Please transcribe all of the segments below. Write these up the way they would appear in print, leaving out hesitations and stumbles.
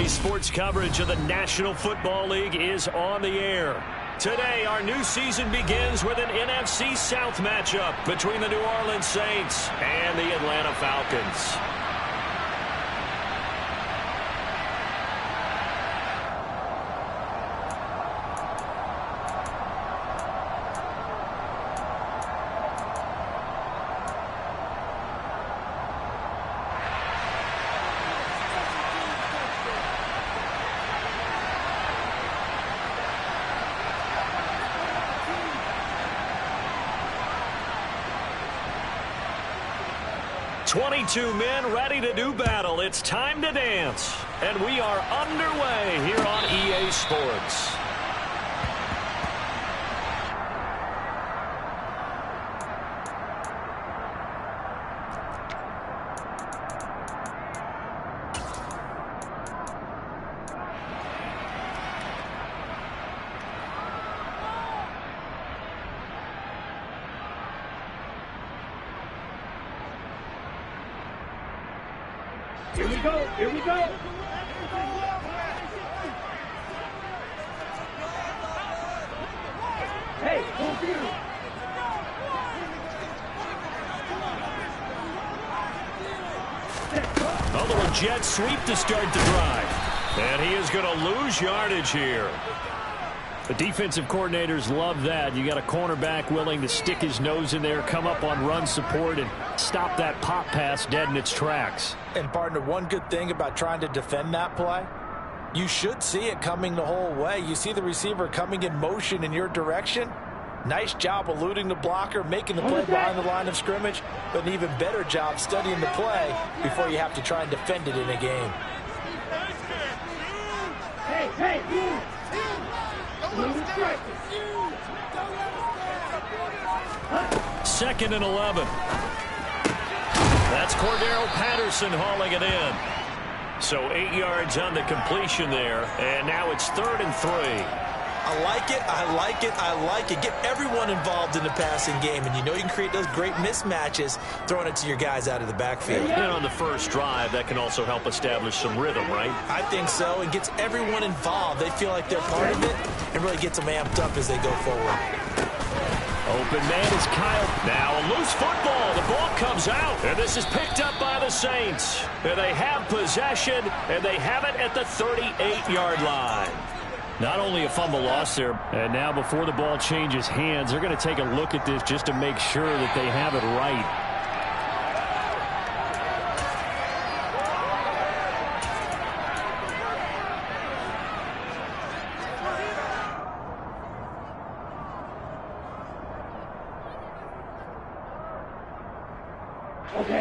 Sports coverage of the National Football League is on the air. Today, our new season begins with an NFC South matchup between the New Orleans Saints and the Atlanta Falcons. "22 men ready to do battle. It's time to dance." And we are underway here on EA Sports. Here we go. Here we go. Hey, don't beat him. A little jet sweep to start the drive. And he is going to lose yardage here. The defensive coordinators love that. You got a cornerback willing to stick his nose in there, come up on run support, and stop that pop pass dead in its tracks. And, partner, one good thing about trying to defend that play, you should see it coming the whole way. You see the receiver coming in motion in your direction. Nice job eluding the blocker, making the play behind the line of scrimmage, but an even better job studying the play before you have to try and defend it in a game. Hey, Second and 11. That's Cordero Patterson hauling it in. So 8 yards on the completion there, and now it's 3rd and 3. I like it, I like it, I like it. Get everyone involved in the passing game, and you know you can create those great mismatches throwing it to your guys out of the backfield. And on the first drive, that can also help establish some rhythm, right? I think so, and gets everyone involved. They feel like they're part of it, and really gets them amped up as they go forward. Open man is Kyle. Now a loose football. The ball comes out, and this is picked up by the Saints. And they have possession, and they have it at the 38-yard line. Not only a fumble loss there, and now before the ball changes hands, they're going to take a look at this just to make sure that they have it right.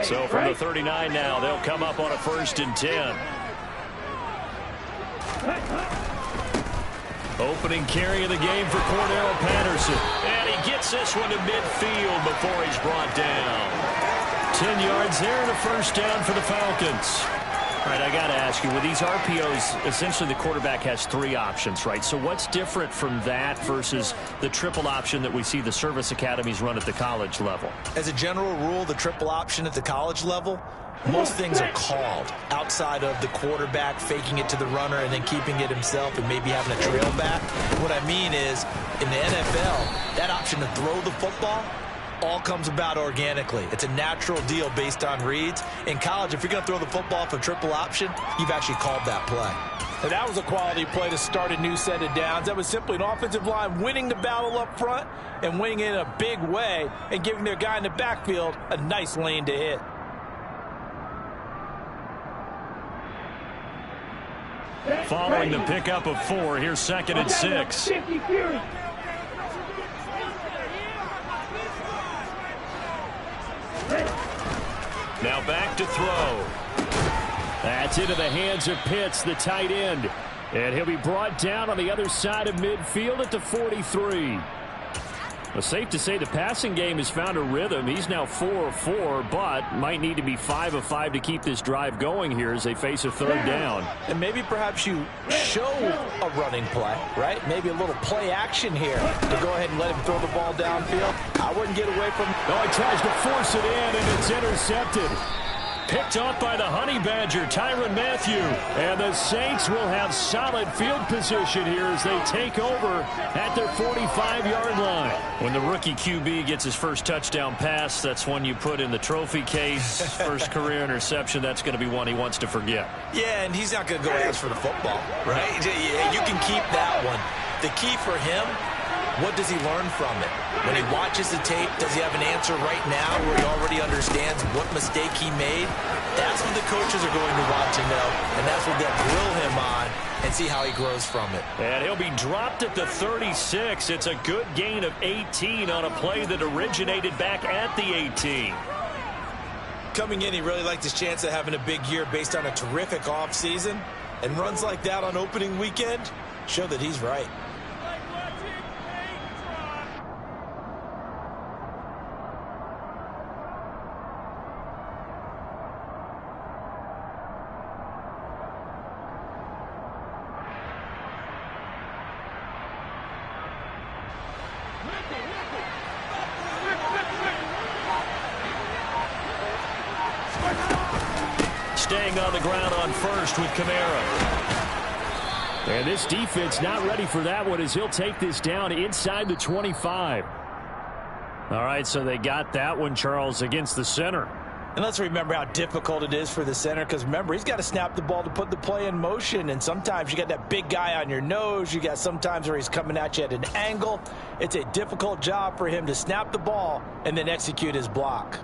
So from the 39 now, they'll come up on a 1st and 10. Opening carry of the game for Cordero Patterson. And he gets this one to midfield before he's brought down. 10 yards there and a 1st down for the Falcons. All right, I got to ask you, with these RPOs, essentially the quarterback has 3 options, right? So what's different from that versus the triple option that we see the service academies run at the college level? As a general rule, the triple option at the college level, most things are called outside of the quarterback faking it to the runner and then keeping it himself and maybe having a trail back. What I mean is, in the NFL, that option to throw the football all comes about organically. It's a natural deal based on reads. In college, if you're going to throw the football for triple option, you've actually called that play. And that was a quality play to start a new set of downs. That was simply an offensive line winning the battle up front and winning it in a big way and giving their guy in the backfield a nice lane to hit. Following the pickup of 4, here's 2nd and 6. Now back to throw. That's into the hands of Pitts, the tight end. And he'll be brought down on the other side of midfield at the 43. Well, safe to say the passing game has found a rhythm. He's now 4 of 4, but might need to be 5 of 5 to keep this drive going here as they face a 3rd down. And maybe perhaps you show a running play, right? Maybe a little play action here to go ahead and let him throw the ball downfield. I wouldn't get away from... No, he tries to force it in, and it's intercepted. Picked off by the Honey Badger, Tyrann Mathieu. And the Saints will have solid field position here as they take over at their 45-yard line. When the rookie QB gets his first touchdown pass, that's one you put in the trophy case. First career interception, that's going to be one he wants to forget. Yeah, and he's not going to go ask for the football, right? You can keep that one. The key for him, what does he learn from it? When he watches the tape, does he have an answer right now where he already understands what mistake he made? That's what the coaches are going to want to know, and that's what they'll grill him on and see how he grows from it. And he'll be dropped at the 36. It's a good gain of 18 on a play that originated back at the 18. Coming in, he really liked his chance of having a big year based on a terrific offseason, and runs like that on opening weekend show that he's right. Staying on the ground on first with Kamara. And this defense not ready for that one as he'll take this down inside the 25. All right, so they got that one, Charles, against the center. And let's remember how difficult it is for the center, because remember, he's got to snap the ball to put the play in motion, and sometimes you got that big guy on your nose. You got sometimes where he's coming at you at an angle. It's a difficult job for him to snap the ball and then execute his block.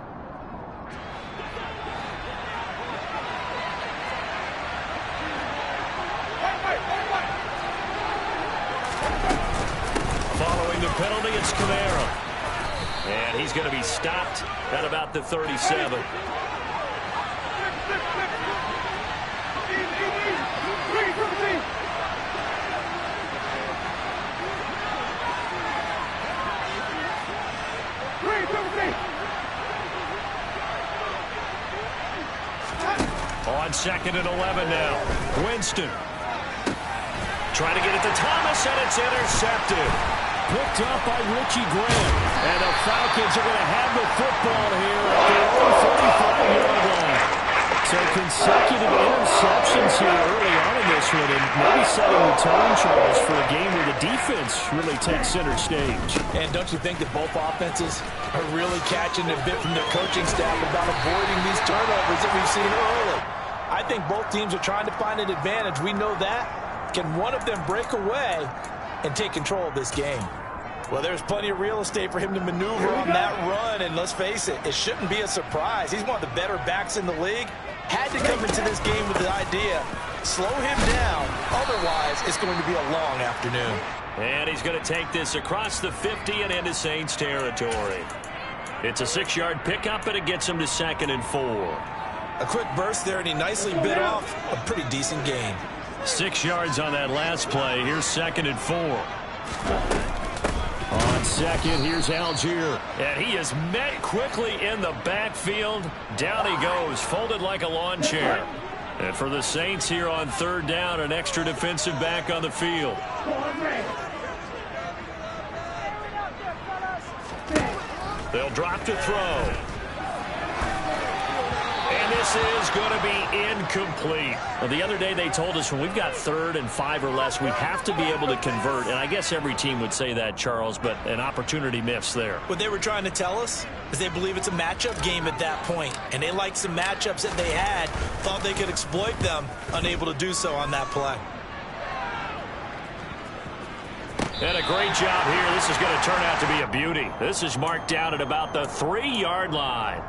Following the penalty, it's Kamara. And he's going to be stopped at about the 37. On 2nd and 11 now. Winston. Trying to get it to Thomas, and it's intercepted. Picked up by Richie Grant. And the Falcons are going to have the football here at their own 45-yard line. So consecutive interceptions here early on in this one, and maybe setting the tone, Charles, for a game where the defense really takes center stage. And don't you think that both offenses are really catching a bit from their coaching staff about avoiding these turnovers that we've seen early? I think both teams are trying to find an advantage. We know that. Can one of them break away and take control of this game? Well, there's plenty of real estate for him to maneuver on that run, and let's face it, it shouldn't be a surprise. He's one of the better backs in the league. Had to come into this game with the idea, slow him down, otherwise it's going to be a long afternoon. And he's going to take this across the 50 and into Saints territory. It's a 6-yard pickup, and it gets him to 2nd and 4. A quick burst there, and he nicely bit off a pretty decent gain. 6 yards on that last play. Here's 2nd and 4. On 2nd, here's Algier. And he is met quickly in the backfield. Down he goes, folded like a lawn chair. And for the Saints here on 3rd down, an extra defensive back on the field. They'll drop to throw. And this is going to be incomplete. Well, the other day they told us when we've got 3rd and 5 or less, we have to be able to convert. And I guess every team would say that, Charles, but an opportunity missed there. What they were trying to tell us is they believe it's a matchup game at that point. And they liked some matchups that they had, thought they could exploit them, unable to do so on that play. And a great job here. This is going to turn out to be a beauty. This is marked down at about the 3-yard line.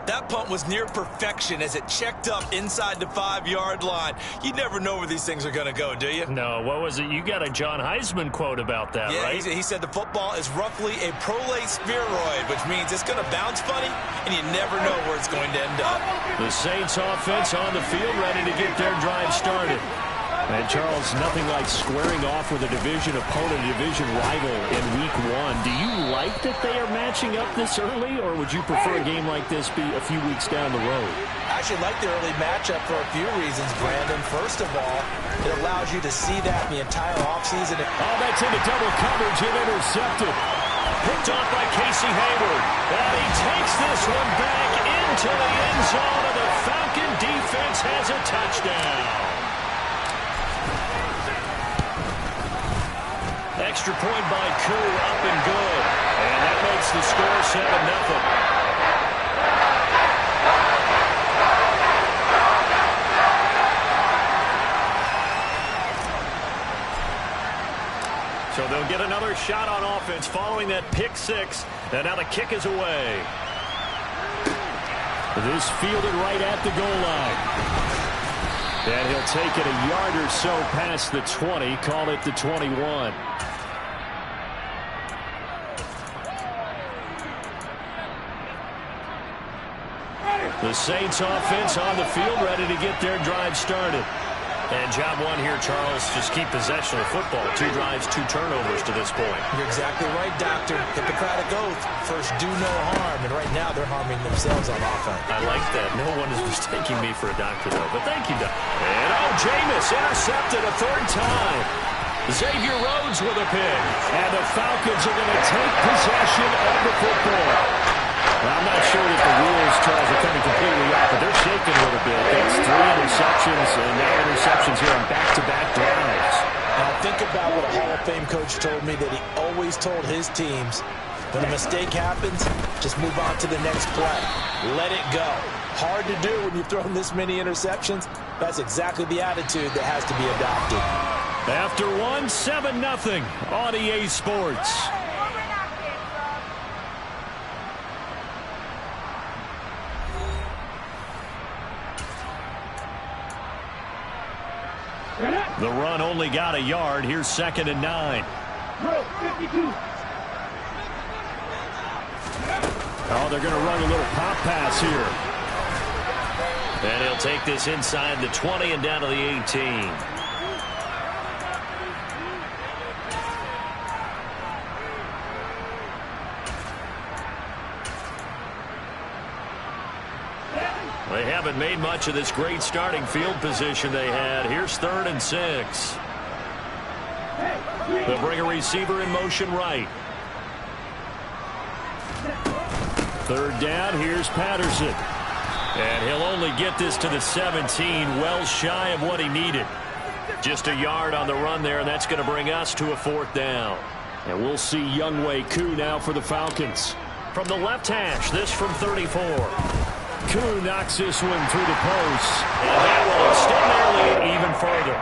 That punt was near perfection as it checked up inside the 5-yard line. You never know where these things are going to go, do you? No, what was it? You got a John Heisman quote about that, right? Yeah, he said the football is roughly a prolate spheroid, which means it's going to bounce funny, and you never know where it's going to end up. The Saints offense on the field ready to get their drive started. And, Charles, nothing like squaring off with a division opponent, a division rival in Week 1. Do you like that they are matching up this early, or would you prefer a game like this be a few weeks down the road? I actually like the early matchup for a few reasons, Brandon. First of all, it allows you to see that in the entire offseason. Oh, that's into double coverage and intercepted. Picked off by Casey Hayward. And he takes this one back in into the end zone, and the Falcon defense has a touchdown. Extra point by Koo, up and good. And that makes the score 7-0. So they'll get another shot on offense following that pick six. And now the kick is away. This fielded right at the goal line. And he'll take it a yard or so past the 20. Call it the 21. The Saints offense on the field, ready to get their drive started. And job one here, Charles, just keep possession of the football. 2 drives, 2 turnovers to this point. You're exactly right, Doctor. Hippocratic oath. First, do no harm. And right now, they're harming themselves on offense. I like that. No one is mistaking me for a doctor, though. But thank you, Doc. And, Jameis intercepted a 3rd time. Xavier Rhodes with a pick. And the Falcons are going to take possession of the football. Well, I'm not sure that the wheels, Charles, are coming completely off, but they're shaking a little bit. That's 3 interceptions, and now interceptions here on back-to-back drives. Now think about what a Hall of Fame coach told me, that he always told his teams, when a mistake happens, just move on to the next play. Let it go. Hard to do when you've thrown this many interceptions. That's exactly the attitude that has to be adopted. After 7-0 on EA Sports. The run only got a yard. Here's 2nd and 9. Oh, they're going to run a little pop pass here. And he'll take this inside the 20 and down to the 18. They haven't made much of this great starting field position they had. Here's 3rd and 6. They'll bring a receiver in motion right. 3rd down. Here's Patterson. And he'll only get this to the 17, well shy of what he needed. Just a yard on the run there, and that's going to bring us to a 4th down. And we'll see Younghoe Koo now for the Falcons. From the left hash, this from 34. Koo knocks this one through the post, and that will extend their lead even further.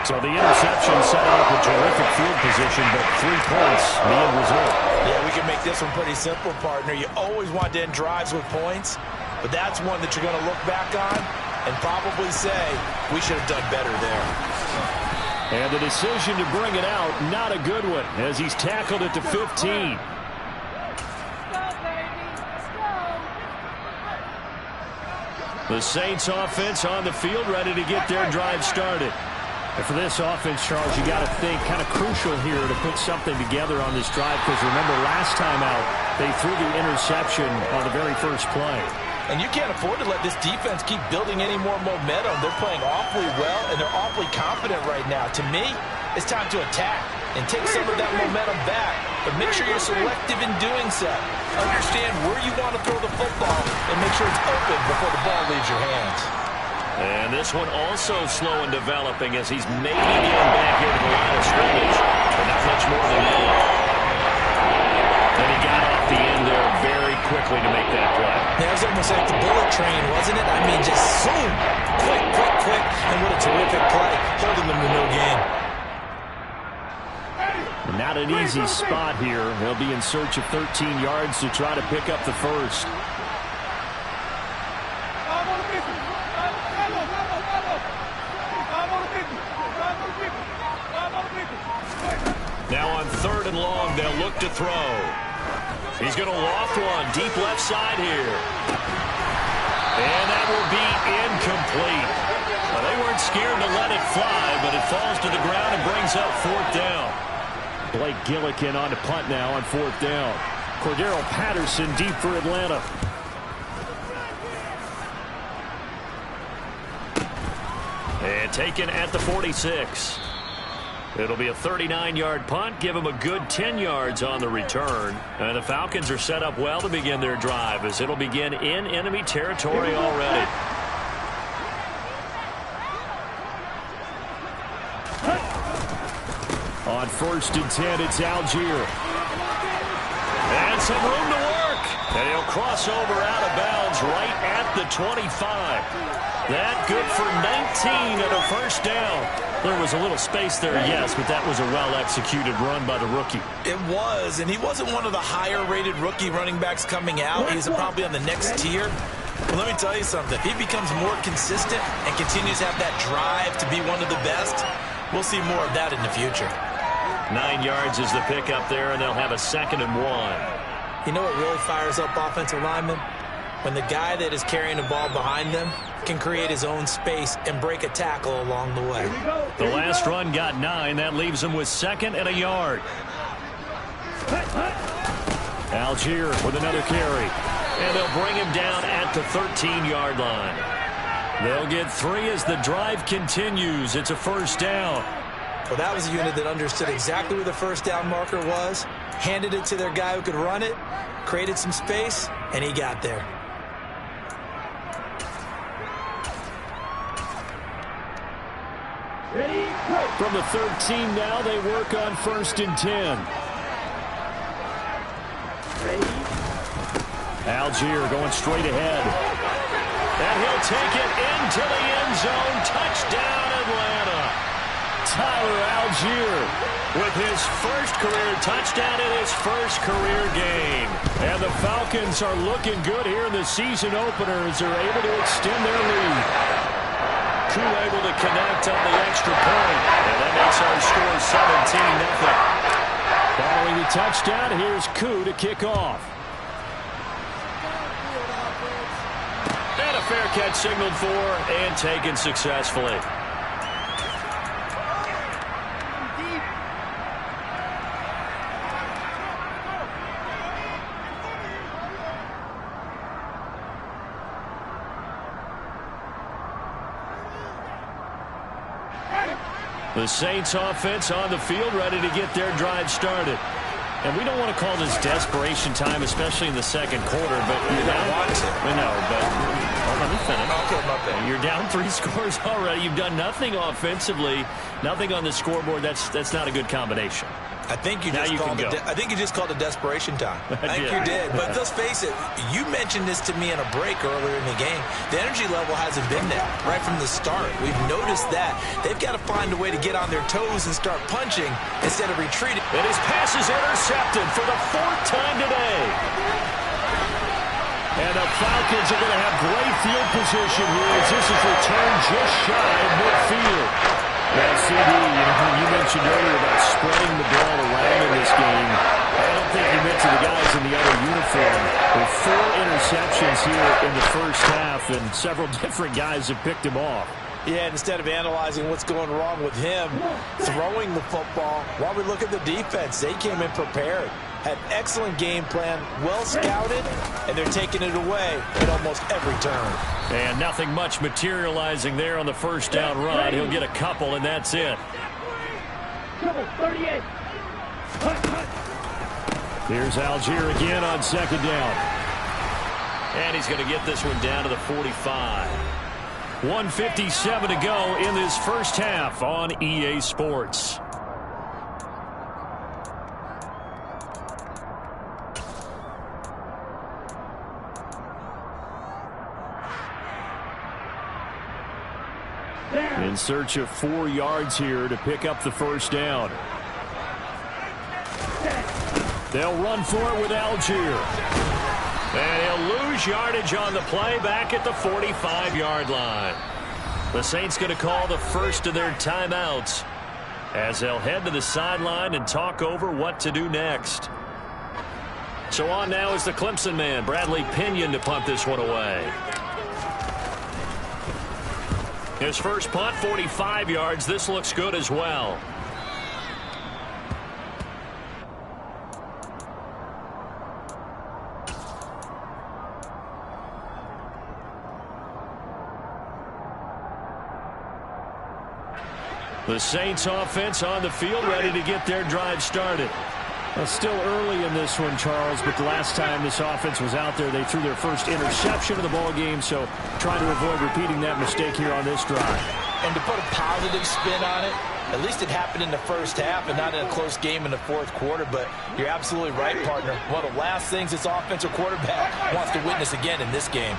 So the interception set up a terrific field position, but 3 points, the end result. Yeah, we can make this one pretty simple, partner. You always want to end drives with points, but that's one that you're going to look back on and probably say, we should have done better there. And the decision to bring it out, not a good one, as he's tackled it to 15. The Saints offense on the field, ready to get their drive started. And for this offense, Charles, you got to think kind of crucial here to put something together on this drive, because remember last time out, they threw the interception on the very first play. And you can't afford to let this defense keep building any more momentum. They're playing awfully well, and they're awfully confident right now. To me, it's time to attack and take some of that momentum back, but make sure you're selective in doing so. Understand where you want to throw the football and make sure it's open before the ball leaves your hands. And this one also slow in developing as he's maybe getting back into the line of scrimmage, but not much more than that. And he got off the end there very quickly to make that play. Yeah, it was almost like the bullet train, wasn't it? I mean, just zoom, quick, quick, quick, and what a terrific play, holding them to no gain. Not an easy spot here. They'll be in search of 13 yards to try to pick up the first. Now on 3rd and long, they'll look to throw. He's going to loft one deep left side here. And that will be incomplete. Well, they weren't scared to let it fly, but it falls to the ground and brings up 4th down. Blake Gillikin on to punt now on 4th down. Cordero Patterson deep for Atlanta. And taken at the 46. It'll be a 39-yard punt. Give them a good 10 yards on the return. And the Falcons are set up well to begin their drive as it'll begin in enemy territory already. On 1st and 10, it's Algier. And some room to work. And he'll cross over out of bounds right at the 25. That good for 19 and a first down. There was a little space there, yes, but that was a well-executed run by the rookie. It was, and he wasn't one of the higher-rated rookie running backs coming out. He's probably on the next tier. But let me tell you something. If he becomes more consistent and continues to have that drive to be one of the best, we'll see more of that in the future. 9 yards is the pickup there, and they'll have a 2nd and 1. You know what really fires up offensive linemen? When the guy that is carrying the ball behind them can create his own space and break a tackle along the way. The last run got 9. That leaves them with 2nd and a yard. Algier with another carry. And they'll bring him down at the 13-yard line. They'll get 3 as the drive continues. It's a first down. Well, that was a unit that understood exactly where the first down marker was, handed it to their guy who could run it, created some space, and he got there. From the 13 now, they work on 1st and 10. Algier going straight ahead. And he'll take it into the end zone. Touchdown, Atlanta. Tyler Algier with his first career touchdown in his first career game. And the Falcons are looking good here in the season opener as they're able to extend their lead. Koo able to connect on the extra point. And that makes our score 17-0. Following the touchdown, here's Koo to kick off. And a fair catch signaled for and taken successfully. The Saints offense on the field ready to get their drive started. And we don't want to call this desperation time, especially in the second quarter, but you're down. I know, but let me finish. Okay, you're down 3 scores already. You've done nothing offensively, nothing on the scoreboard. That's not a good combination. I think you just called it desperation time. I think you did. But let's face it, you mentioned this to me in a break earlier in the game. The energy level hasn't been there right from the start. We've noticed that. They've got to find a way to get on their toes and start punching instead of retreating. And his pass is intercepted for the 4th time today. And the Falcons are going to have great field position here as this is returned just shy of midfield. Now, CD, you mentioned earlier about spreading the ball around in this game. I don't think you mentioned the guys in the other uniform. With 4 interceptions here in the first half, and several different guys have picked him off. Yeah, instead of analyzing what's going wrong with him throwing the football, while we look at the defense, they came in prepared. Had excellent game plan, well scouted, and they're taking it away at almost every turn. And nothing much materializing there on the first down run. He'll get a couple, and that's it. 38. Here's Algier again on 2nd down. And he's going to get this one down to the 45. 1:57 to go in this first half on EA Sports. In search of 4 yards here to pick up the first down. They'll run for it with Algier. And he'll lose yardage on the play back at the 45-yard line. The Saints going to call the first of their timeouts as they'll head to the sideline and talk over what to do next. So on now is the Clemson man, Bradley Pinion, to punt this one away. His first punt, 45 yards. This looks good as well. The Saints offense on the field, ready to get their drive started. Well, still early in this one, Charles, but the last time this offense was out there, they threw their first interception of the ball game, so trying to avoid repeating that mistake here on this drive. And to put a positive spin on it, at least it happened in the first half and not in a close game in the fourth quarter, but you're absolutely right, partner. One of the last things this offensive quarterback wants to witness again in this game.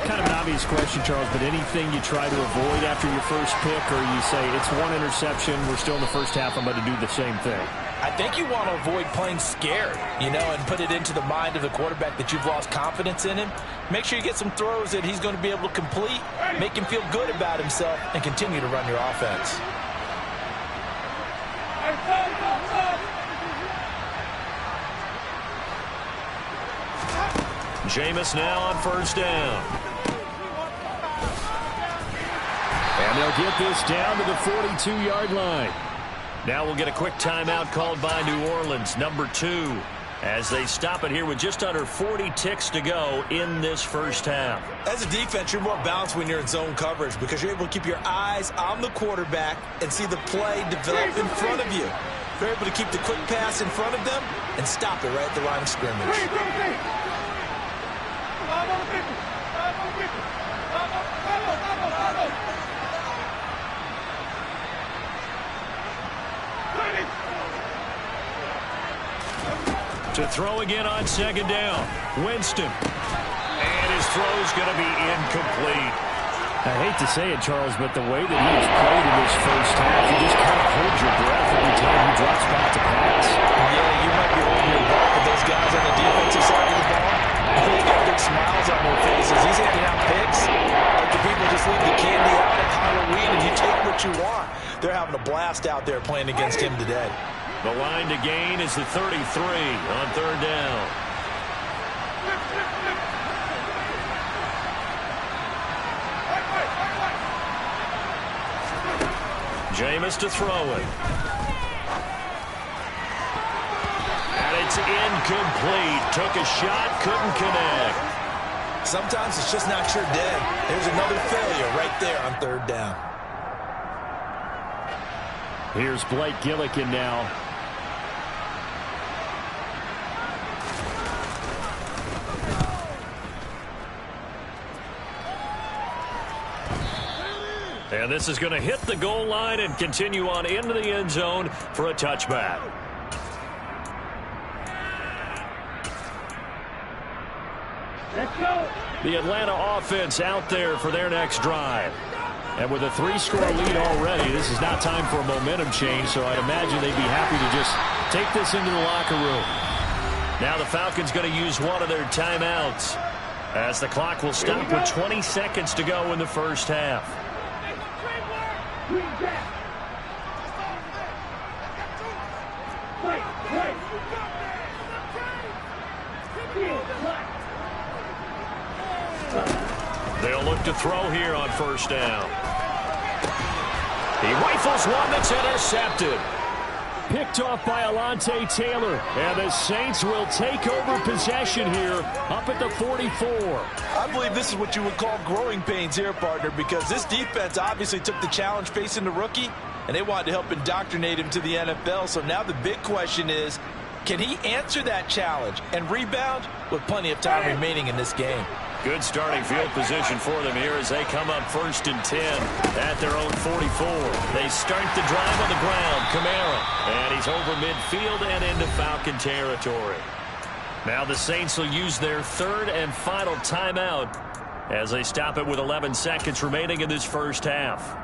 Kind of an obvious question, Charles, but anything you try to avoid after your first pick, or you say it's one interception, we're still in the first half, I'm going to do the same thing? I think you want to avoid playing scared, and put it into the mind of the quarterback that you've lost confidence in him. Make sure you get some throws that he's going to be able to complete, make him feel good about himself, and continue to run your offense. Jameis now on first down. And they'll get this down to the 42-yard line. Now we'll get a quick timeout called by New Orleans, number 2, as they stop it here with just under 40 ticks to go in this first half. As a defense, you're more balanced when you're in zone coverage because you're able to keep your eyes on the quarterback and see the play develop in front of you. You're able to keep the quick pass in front of them and stop it right at the line of scrimmage. To throw again on second down. Winston. And his throw's going to be incomplete. I hate to say it, Charles, but the way that he has played in this first half, you just kind of hold your breath every time he drops back to pass. Yeah, you might be holding your breath, but those guys on the defensive side of the ball, they got big smiles on their faces. He's handing out picks like the people just leave the candy out at Halloween and you take what you want. They're having a blast out there playing against him today. The line to gain is the 33 on third down. Jameis to throw it. And it's incomplete. Took a shot, couldn't connect. Sometimes it's just not your day. There's another failure right there on third down. Here's Blake Gillikin now. And this is going to hit the goal line and continue on into the end zone for a touchback. Let's go. The Atlanta offense out there for their next drive. And with a 3-score lead already, this is not time for a momentum change, so I'd imagine they'd be happy to just take this into the locker room. Now the Falcons going to use one of their timeouts as the clock will stop with 20 seconds to go in the first half. They'll look to throw here on first down. He rifles one that's intercepted. Picked off by Alontae Taylor. And the Saints will take over possession here up at the 44. I believe this is what you would call growing pains here, partner, because this defense obviously took the challenge facing the rookie, and they wanted to help indoctrinate him to the NFL. So now the big question is, can he answer that challenge and rebound with plenty of time remaining in this game? Good starting field position for them here as they come up 1st and 10 at their own 44. They start the drive on the ground. Kamara. And he's over midfield and into Falcon territory. Now the Saints will use their third and final timeout as they stop it with 11 seconds remaining in this first half.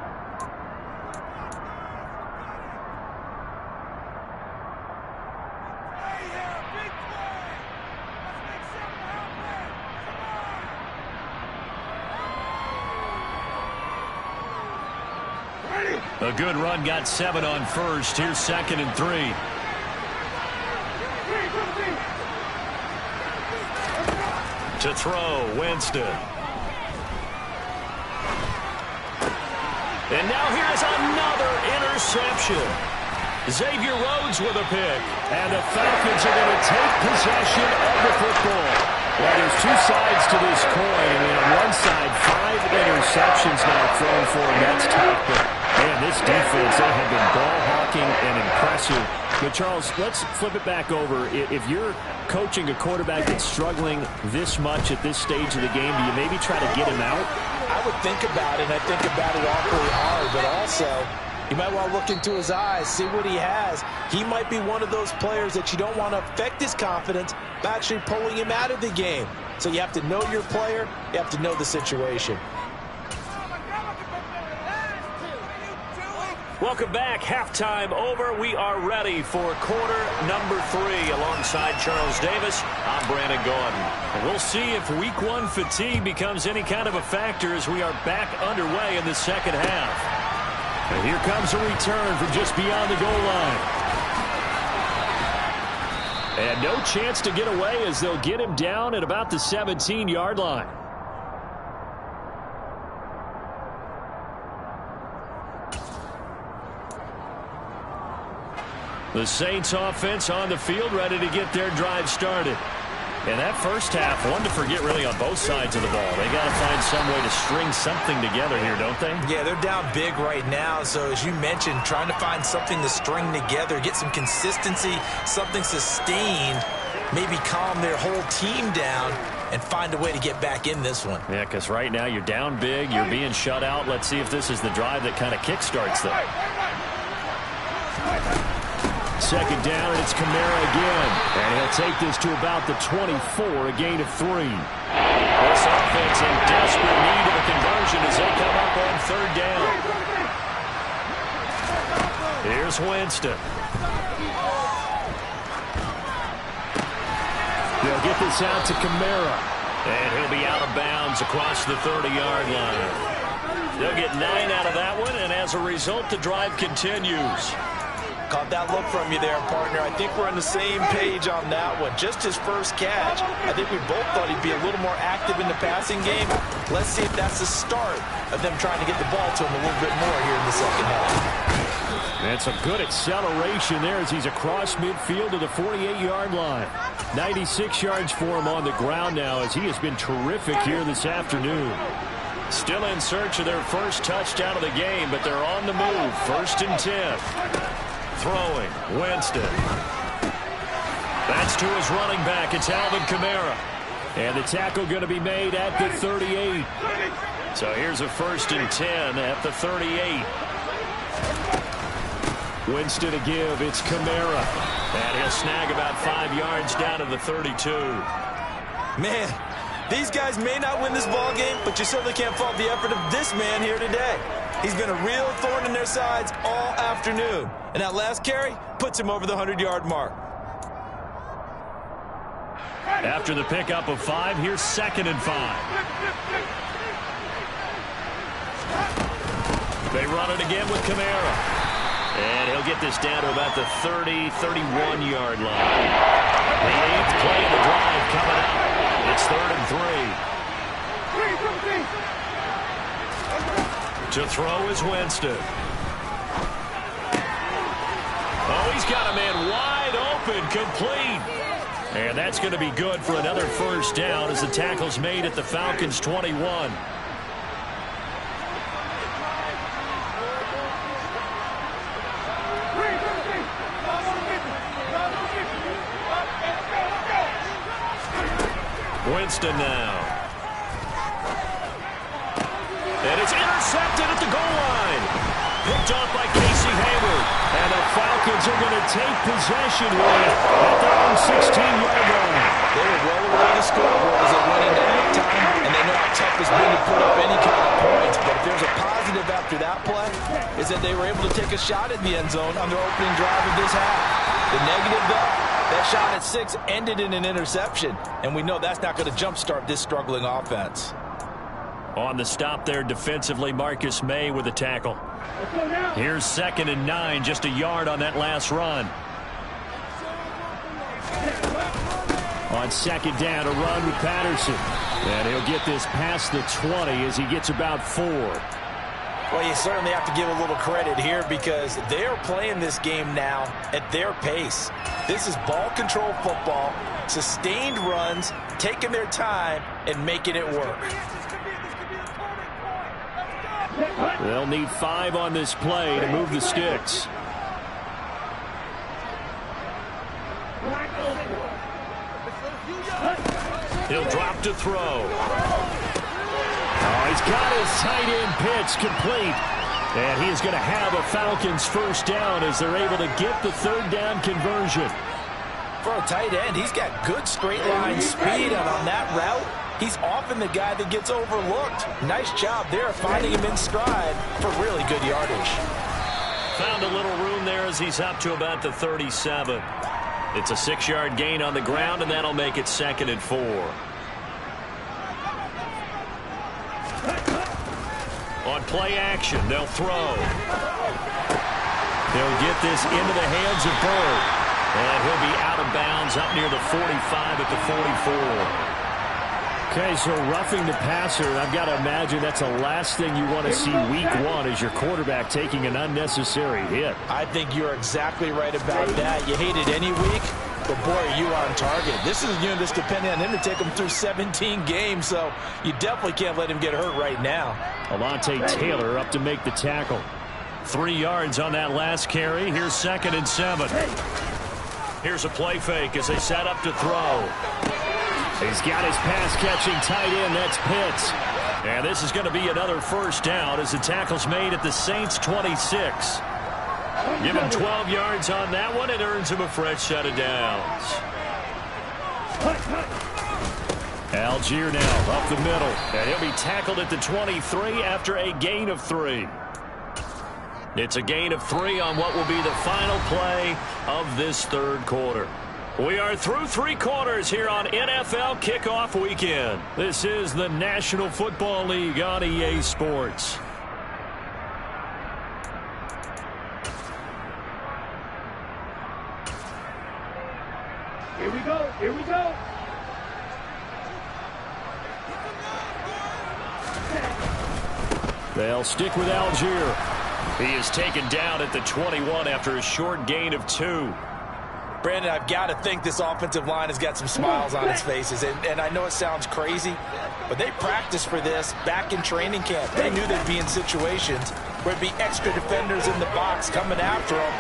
A good run, got 7 on first. Here's 2nd and 3. To throw, Winston. And now here's another interception. Xavier Rhodes with a pick. And the Falcons are going to take possession of the football. Well, there's two sides to this coin. I mean, on one side, 5 interceptions now thrown for him. That's tough, but Man, this defense, they have been ball hawking and impressive. But, Charles, let's flip it back over. If you're coaching a quarterback that's struggling this much at this stage of the game, do you maybe try to get him out? I would think about it, and I think about it awfully hard. But also, you might want to look into his eyes, see what he has. He might be one of those players that you don't want to affect his confidence by actually pulling him out of the game. So you have to know your player. You have to know the situation. Welcome back. Halftime over. We are ready for quarter number 3. Alongside Charles Davis, I'm Brandon Gordon. And we'll see if week 1 fatigue becomes any kind of a factor as we are back underway in the second half. And here comes a return from just beyond the goal line. And no chance to get away as they'll get him down at about the 17-yard line. The Saints offense on the field, ready to get their drive started. And that first half, one to forget really on both sides of the ball. They got to find some way to string something together here, don't they? Yeah, they're down big right now. So as you mentioned, trying to find something to string together, get some consistency, something sustained, maybe calm their whole team down and find a way to get back in this one. Yeah, because right now you're down big, you're being shut out. Let's see if this is the drive that kind of kickstarts them. Second down, and it's Kamara again. And he'll take this to about the 24, a gain of 3. This offense in desperate need of a conversion as they come up on third down. Here's Winston. They'll get this out to Kamara. And he'll be out of bounds across the 30-yard line. They'll get 9 out of that one, and as a result, the drive continues. Caught that look from you there, partner. I think we're on the same page on that one. Just his first catch. I think we both thought he'd be a little more active in the passing game. Let's see if that's the start of them trying to get the ball to him a little bit more here in the second half. That's a good acceleration there as he's across midfield to the 48-yard line. 96 yards for him on the ground now as he has been terrific here this afternoon. Still in search of their first touchdown of the game, but they're on the move. 1st and 10. Throwing, Winston. That's to his running back. It's Alvin Kamara. And the tackle going to be made at the 38. So here's a 1st and 10 at the 38. Winston to give. It's Kamara. And he'll snag about 5 yards down to the 32. Man, these guys may not win this ball game, but you certainly can't fault the effort of this man here today. He's been a real thorn in their sides all afternoon. And that last carry puts him over the 100-yard mark. After the pickup of 5, here's 2nd and 5. They run it again with Kamara. And he'll get this down to about the 30, 31-yard line. The 8th play of the drive coming up. It's 3rd and 3. To throw is Winston. Oh, he's got a man wide open, complete. And that's going to be good for another first down as the tackle's made at the Falcons' 21. Winston now. And it's intercepted at the goal line. Picked off by Casey Hayward. And the Falcons are going to take possession with it at their own 16-yard line. They were well away the scoreboard as they went into halftime, and they know how tough it's been to put up any kind of points. But if there's a positive after that play, is that they were able to take a shot at the end zone on their opening drive of this half. The negative, though, that shot at 6 ended in an interception, and we know that's not going to jumpstart this struggling offense. On the stop there defensively, Marcus May with a tackle. Here's 2nd and 9, just a yard on that last run. On 2nd down, a run with Patterson. And he'll get this past the 20 as he gets about 4. Well, you certainly have to give a little credit here because they're playing this game now at their pace. This is ball control football, sustained runs, taking their time and making it work. They'll need 5 on this play to move the sticks. He'll drop to throw. Oh, he's got his tight end pitch complete. And he is going to have a Falcons first down as they're able to get the third down conversion. For a tight end, he's got good straight line speed, and on that route, he's often the guy that gets overlooked. Nice job there finding him in stride for really good yardage. Found a little room there as he's up to about the 37. It's a 6-yard gain on the ground, and that'll make it 2nd and 4. On play action, they'll throw. They'll get this into the hands of Bird. And he'll be out of bounds up near the 45 at the 44. Okay, so roughing the passer, I've got to imagine that's the last thing you want to see week 1 is your quarterback taking an unnecessary hit. I think you're exactly right about that. You hate it any week, but boy, are you on target. This is a unit that's depending on him to take him through 17 games, so you definitely can't let him get hurt right now. Alontae Taylor up to make the tackle. 3 yards on that last carry. Here's 2nd and 7. Here's a play fake as they set up to throw. He's got his pass-catching tight end. That's Pitts. And this is going to be another first down as the tackle's made at the Saints' 26. Give him 12 yards on that one. It earns him a fresh set of downs. Algier now up the middle. And he'll be tackled at the 23 after a gain of 3. It's a gain of 3 on what will be the final play of this third quarter. We are through 3 quarters here on NFL Kickoff Weekend. This is the National Football League on EA Sports. Here we go. Here we go. They'll stick with Algier. He is taken down at the 21 after a short gain of 2. Brandon, I've got to think this offensive line has got some smiles on its faces. And I know it sounds crazy, but they practiced for this back in training camp. They knew they'd be in situations where there'd be extra defenders in the box coming after them,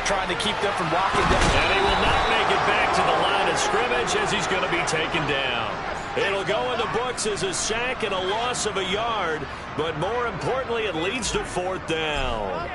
trying to keep them from locking them. And he will not make it back to the line of scrimmage as he's going to be taken down. It'll go in the books as a sack and a loss of a yard, but more importantly, it leads to 4th down.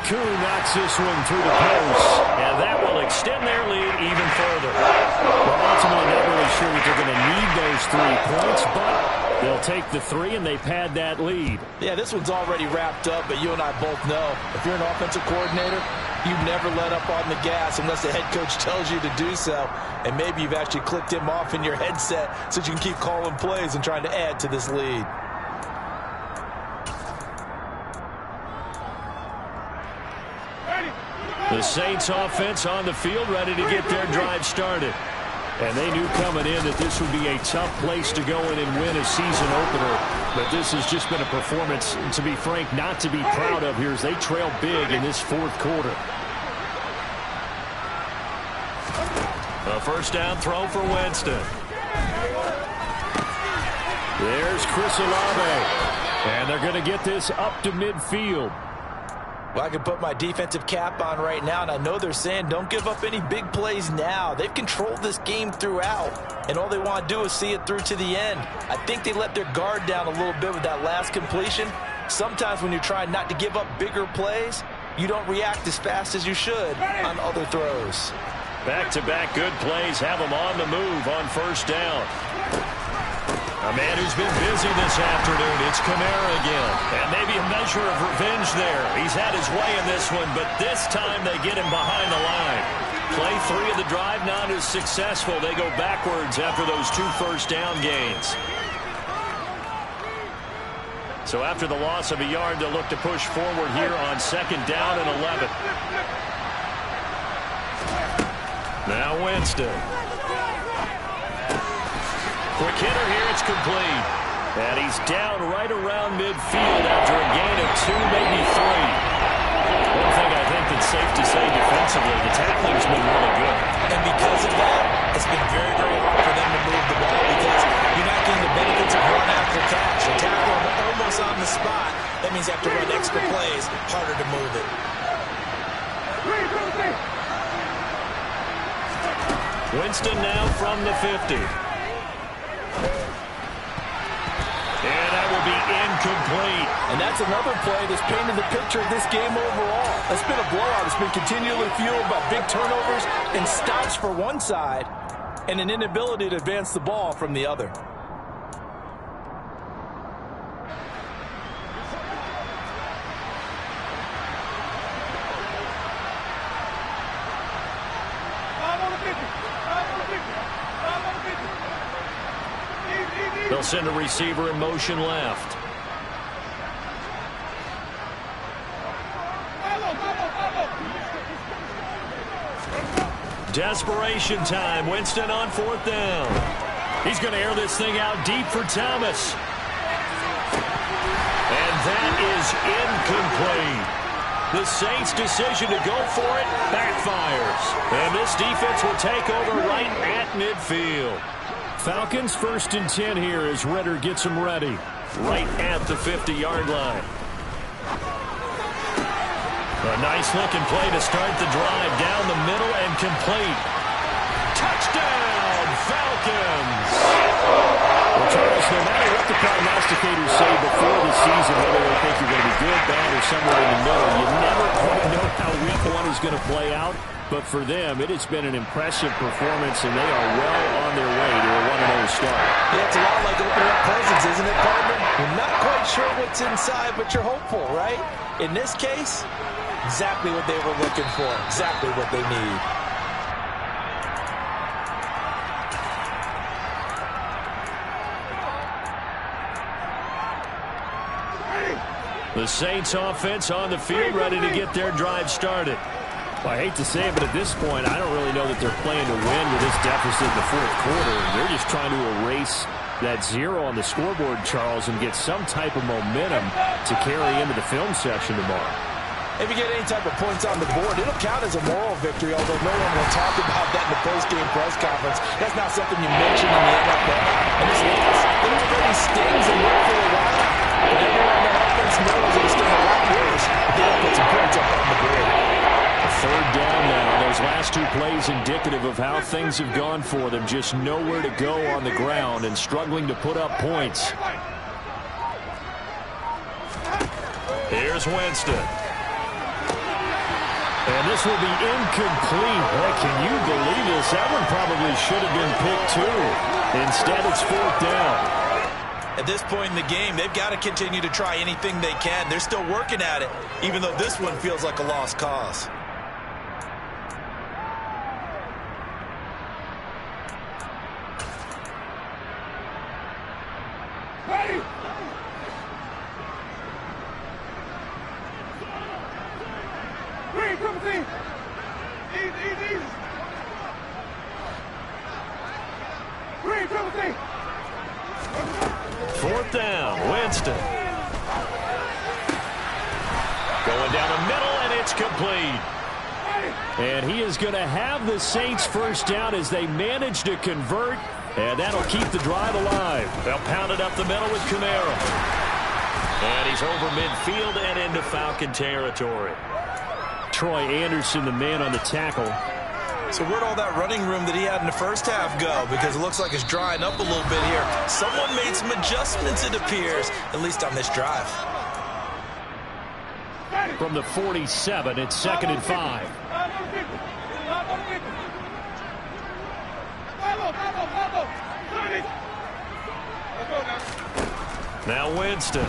Koo knocks this one through the post, and that will extend their lead even further. Well, ultimately, not really sure that they're going to need those 3 points, but they'll take the 3, and they pad that lead. Yeah, this one's already wrapped up, but you and I both know if you're an offensive coordinator, you never let up on the gas unless the head coach tells you to do so. And maybe you've actually clicked him off in your headset so you can keep calling plays and trying to add to this lead. The Saints offense on the field, ready to get their drive started. And they knew coming in that this would be a tough place to go in and win a season opener. But this has just been a performance, to be frank, not to be proud of here as they trail big in this 4th quarter. A first down throw for Winston. There's Chris Olave. And they're going to get this up to midfield. Well, I can put my defensive cap on right now, and I know they're saying don't give up any big plays now. They've controlled this game throughout, and all they want to do is see it through to the end. I think they let their guard down a little bit with that last completion. Sometimes when you're trying not to give up bigger plays, you don't react as fast as you should on other throws. Back-to-back good plays have them on the move on first down. A man who's been busy this afternoon. It's Kamara again. And maybe a measure of revenge there. He's had his way in this one, but this time they get him behind the line. Play 3 of the drive not as successful. They go backwards after those 2 first down gains. So after the loss of a yard, they'll look to push forward here on 2nd down and 11. Now Winston. Quick hitter here, it's complete. And he's down right around midfield after a gain of 2, maybe 3. One thing I think that's safe to say defensively, the tackling's been really good. And because of that, it's been very, very hard for them to move the ball because you're not getting the benefits harder to move it. Winston now from the 50. And that will be incomplete. And that's another play that's painted the picture of this game overall. It's been a blowout. It's been continually fueled by big turnovers and stops for one side and an inability to advance the ball from the other. They'll send a receiver in motion left. Desperation time. Winston on 4th down. He's going to air this thing out deep for Thomas. And that is incomplete. The Saints' decision to go for it backfires. And this defense will take over right at midfield. Falcons 1st and 10 here as Ritter gets them ready. Right at the 50-yard line. A nice-looking play to start the drive down the middle and complete. Touchdown, Falcons! Well, Charles, no matter what the prognosticators say before the season, whether they think you're going to be good, bad, or somewhere in the middle, you never quite know how week 1 is going to play out. But for them, it has been an impressive performance, and they are well on their way to a 1-0 start. Yeah, it's a lot like opening up presents, isn't it, partner? You're not quite sure what's inside, but you're hopeful, right? In this case, exactly what they were looking for, exactly what they need. The Saints offense on the field, ready to get their drive started. Well, I hate to say it, but at this point, I don't really know that they're playing to win with this deficit in the 4th quarter. They're just trying to erase that 0 on the scoreboard, Charles, and get some type of momentum to carry into the film section tomorrow. If you get any type of points on the board, it'll count as a moral victory, although no one will talk about that in the post-game press conference. That's not something you mention in the NFL. And this loss, it already stings and worked for a while. But everyone on the offense knows it'll sting a lot worse if they don't put some points up on the board. 3rd down now. Those last 2 plays indicative of how things have gone for them. Just nowhere to go on the ground and struggling to put up points. Here's Winston. And this will be incomplete. Boy, can you believe this? That one probably should have been picked too. Instead, it's 4th down. At this point in the game, they've got to continue to try anything they can. They're still working at it, even though this one feels like a lost cause. Ready! Three, come see! Easy! Three, come see! 4th down, Winston. Going down the middle, and it's complete. And he is going to have the Saints 1st down as they manage to convert, and that'll keep the drive alive. They'll pound it up the middle with Camaro. And he's over midfield and into Falcon territory. Troy Anderson, the man on the tackle. So where'd all that running room that he had in the first half go? Because it looks like it's drying up a little bit here. Someone made some adjustments, it appears, at least on this drive. From the 47, it's 2nd and 5. Now Winston.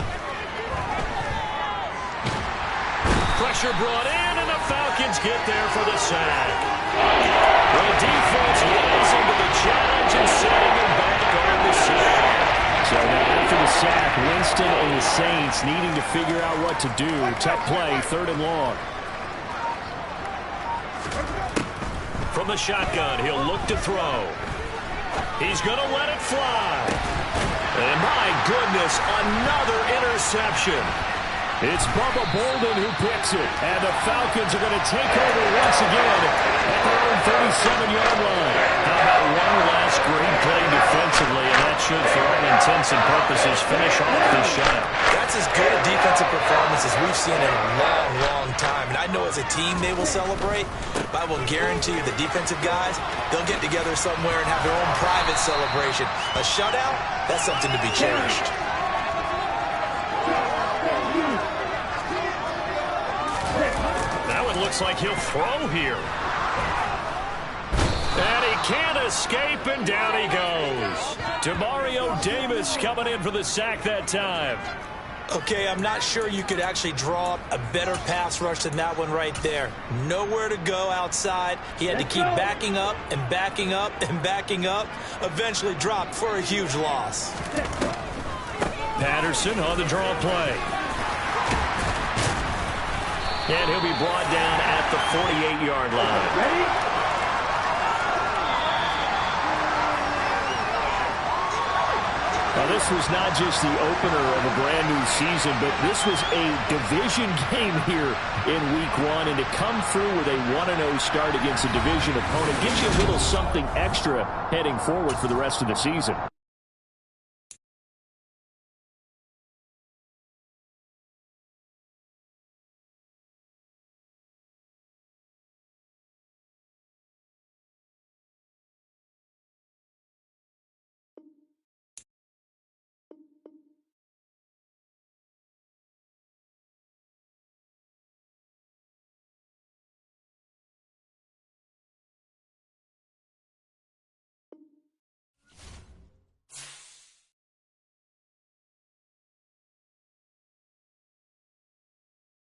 Pressure brought in, and the Falcons get there for the sack. The defense rolls into the challenge and setting him back on the sack. So now after the sack, Winston and the Saints needing to figure out what to do. Tough play, 3rd and long. From the shotgun, he'll look to throw. He's going to let it fly. And my goodness, another interception. It's Bubba Bolden who picks it. And the Falcons are going to take over once again at their own 37-yard line. How about one last great play defensively, and that should, for all intents and purposes, finish off this shutout. That's as good a defensive performance as we've seen in a long, long time. And I know as a team they will celebrate, but I will guarantee you the defensive guys, they'll get together somewhere and have their own private celebration. A shutout, that's something to be cherished. Now it looks like he'll throw here. And he can't escape, and down he goes. Demario Davis coming in for the sack that time. Okay, I'm not sure you could actually draw up a better pass rush than that one right there. Nowhere to go outside. He had to keep backing up and backing up and backing up. Eventually dropped for a huge loss. Patterson on the draw play. And he'll be brought down at the 48-yard line. Ready? Now, this was not just the opener of a brand-new season, but this was a division game here in Week 1. And to come through with a 1-0 start against a division opponent gives you a little something extra heading forward for the rest of the season.